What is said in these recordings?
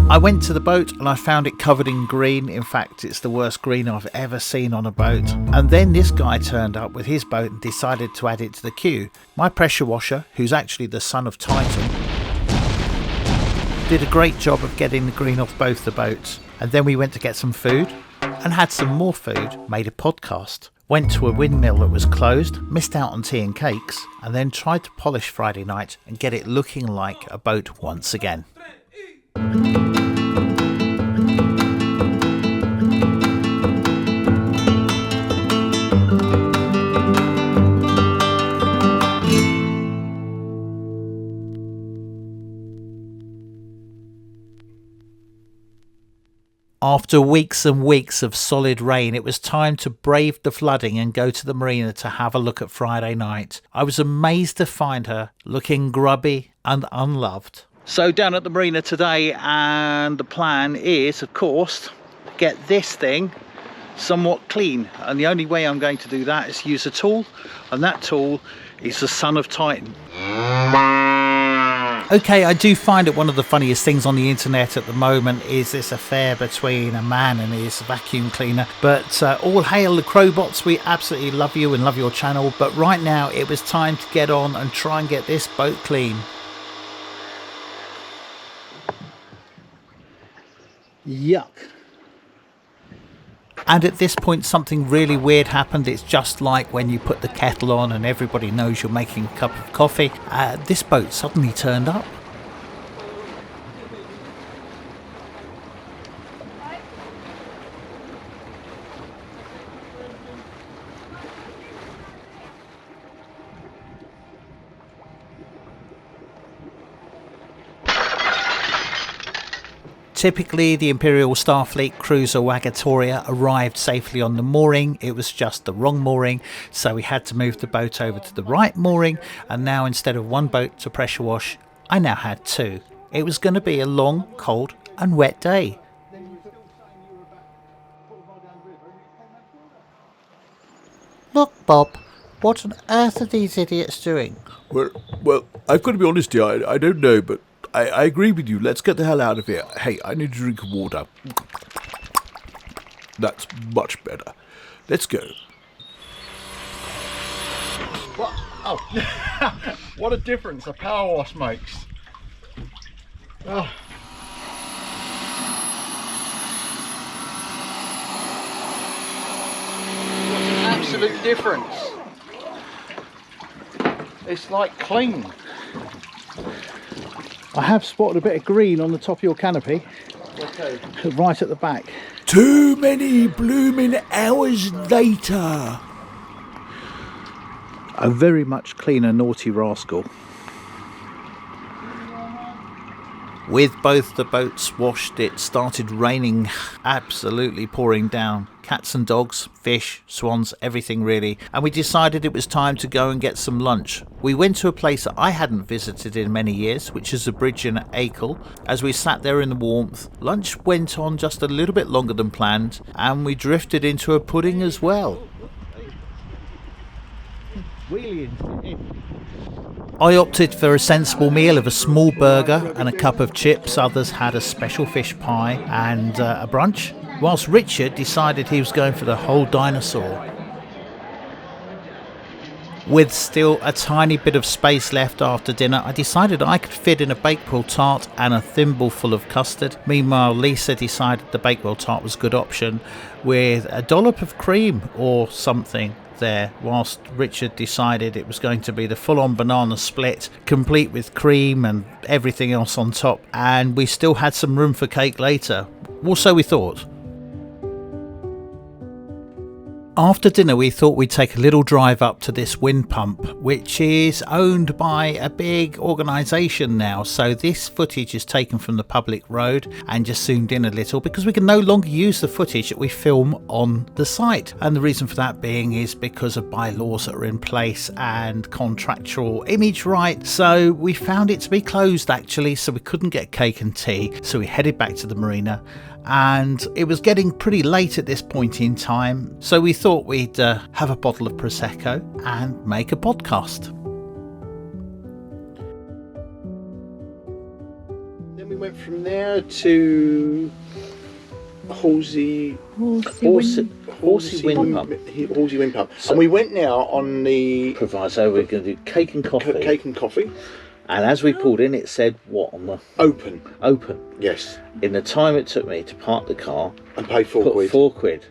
I went to the boat and I found it covered in green. In fact, it's the worst green I've ever seen on a boat. And then this guy turned up with his boat and decided to add it to the queue. My pressure washer, who's actually the son of Titan, did a great job of getting the green off both the boats. And then we went to get some food and had some more food, made a podcast. Went to a windmill that was closed, missed out on tea and cakes, and then tried to polish Friday night and get it looking like a boat once again. After weeks and weeks of solid rain, it was time to brave the flooding and go to the marina to have a look at Friday night. I was amazed to find her looking grubby and unloved. So down at the marina today, and the plan is, of course, get this thing somewhat clean. And the only way I'm going to do that is use a tool, and that tool is the son of Titan. Okay, I do find it one of the funniest things on the internet at the moment is this affair between a man and his vacuum cleaner. But all hail the Crobots, we absolutely love you and love your channel. But right now it was time to get on and try and get this boat clean. Yuck. And at this point something really weird happened. It's just like when you put the kettle on and everybody knows you're making a cup of coffee. This boat suddenly turned up. Typically, the Imperial Starfleet cruiser Wagatoria arrived safely on the mooring. It was just the wrong mooring, so we had to move the boat over to the right mooring, and now instead of one boat to pressure wash, I now had two. It was going to be a long, cold and wet day. Look, Bob, what on earth are these idiots doing? Well, I've got to be honest here, I don't know, but I agree with you. Let's get the hell out of here. Hey, I need a drink of water. That's much better. Let's go. What? Oh, what a difference a power wash makes. Oh. What an absolute difference. It's like clean. I have spotted a bit of green on the top of your canopy. Okay. Right at the back. Too many blooming hours later. A very much cleaner Nauti Rascal. With both the boats washed, it started raining, absolutely pouring down. Cats and dogs, fish, swans, everything really. And we decided it was time to go and get some lunch. We went to a place that I hadn't visited in many years, which is a bridge in Acle. As we sat there in the warmth, lunch went on just a little bit longer than planned, and we drifted into a pudding as well. I opted for a sensible meal of a small burger and a cup of chips. Others had a special fish pie and a brunch, whilst Richard decided he was going for the whole dinosaur. With still a tiny bit of space left after dinner, I decided I could fit in a Bakewell tart and a thimbleful of custard. Meanwhile, Lisa decided the Bakewell tart was a good option with a dollop of cream or something there, whilst Richard decided it was going to be the full-on banana split, complete with cream and everything else on top, and we still had some room for cake later. Well, so we thought. After dinner, we thought we'd take a little drive up to this wind pump, which is owned by a big organisation now. So this footage is taken from the public road and just zoomed in a little because we can no longer use the footage that we film on the site. And the reason for that being is because of bylaws that are in place and contractual image rights. So we found it to be closed actually, so we couldn't get cake and tea. So we headed back to the marina. And it was getting pretty late at this point in time, so we thought we'd have a bottle of Prosecco and make a podcast. Then we we went from there to Horsey Wind Pump. Horsey Wind Pump. And we went now on the Proviso, we're going to do cake and coffee. cake and coffee. And as we pulled in, it said what on the Open. open. Yes. In the time it took me to park the car, And pay £4. put £4,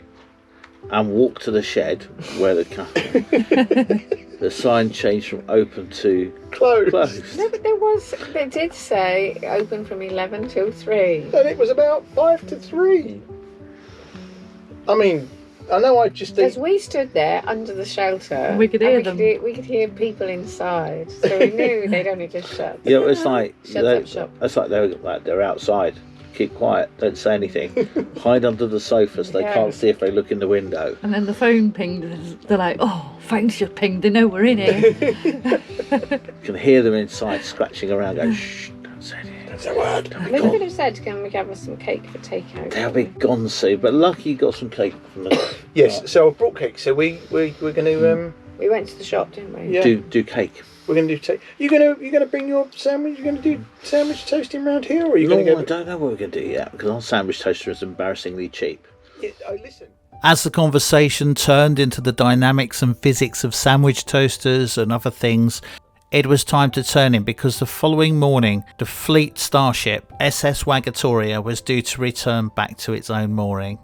and walk to the shed where the sign changed from open to Closed. No, but they did say open from 11 till 3. And it was about 5 to 3. I mean, I know I just Because think... we stood there under the shelter. We could hear and them. We could hear people inside. So we knew they'd only just shut. Yeah, it's like Shut up shop. it's like they're outside. Keep quiet. Don't say anything. Hide under the sofa so they Yeah. can't see if they look in the window. And then the phone pinged. They're like, "Oh, phone's just pinged. They know we're in here." You can hear them inside scratching around. Going, shh! Don't say anything. That's a word. We could have said, can we have us some cake for takeout? They'll be gone soon. But lucky you got some cake from the. Yes, so I brought cake. So we're going to... We went to the shop, didn't we? Yeah. Do cake. We're going to do take. You're going to bring your sandwich. You're going to do sandwich toasting around here, or are you No, going to go? I don't know what we're going to do yet because our sandwich toaster is embarrassingly cheap. Yeah, listen. As the conversation turned into the dynamics and physics of sandwich toasters and other things, it was time to turn in because the following morning, the fleet starship SS Waggatoria was due to return back to its own mooring.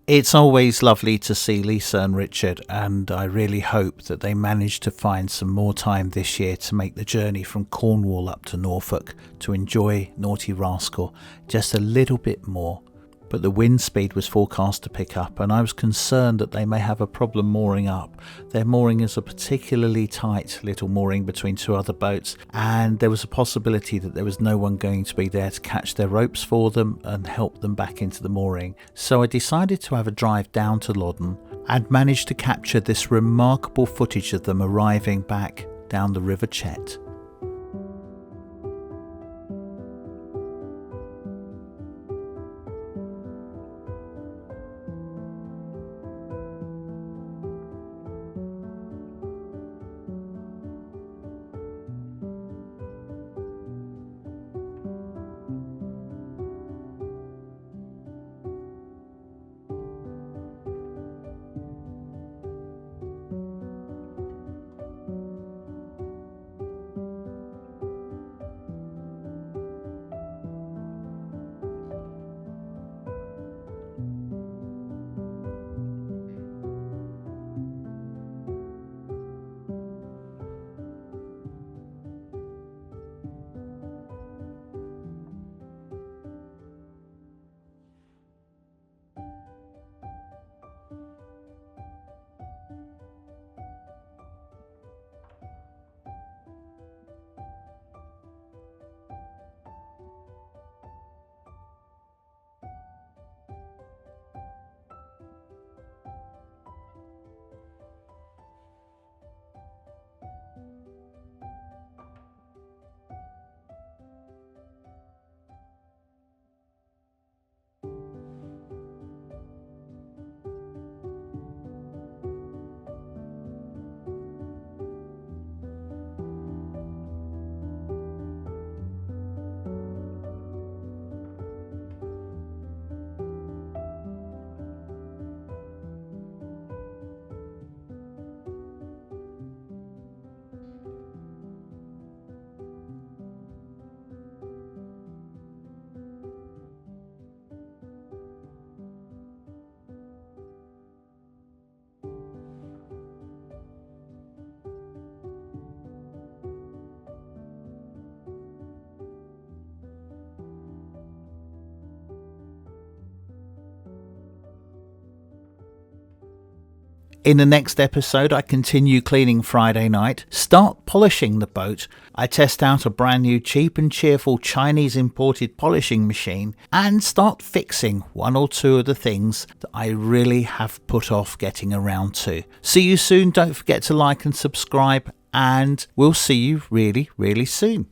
It's always lovely to see Lisa and Richard, and I really hope that they manage to find some more time this year to make the journey from Cornwall up to Norfolk to enjoy Nauti Rascal just a little bit more. But the wind speed was forecast to pick up, and I was concerned that they may have a problem mooring up. Their mooring is a particularly tight little mooring between two other boats, and there was a possibility that there was no one going to be there to catch their ropes for them and help them back into the mooring. So I decided to have a drive down to Loddon and managed to capture this remarkable footage of them arriving back down the River Chet. In the next episode, I continue cleaning Friday night, start polishing the boat, I test out a brand new cheap and cheerful Chinese imported polishing machine, and start fixing one or two of the things that I really have put off getting around to. See you soon. Don't forget to like and subscribe, and we'll see you really, really soon.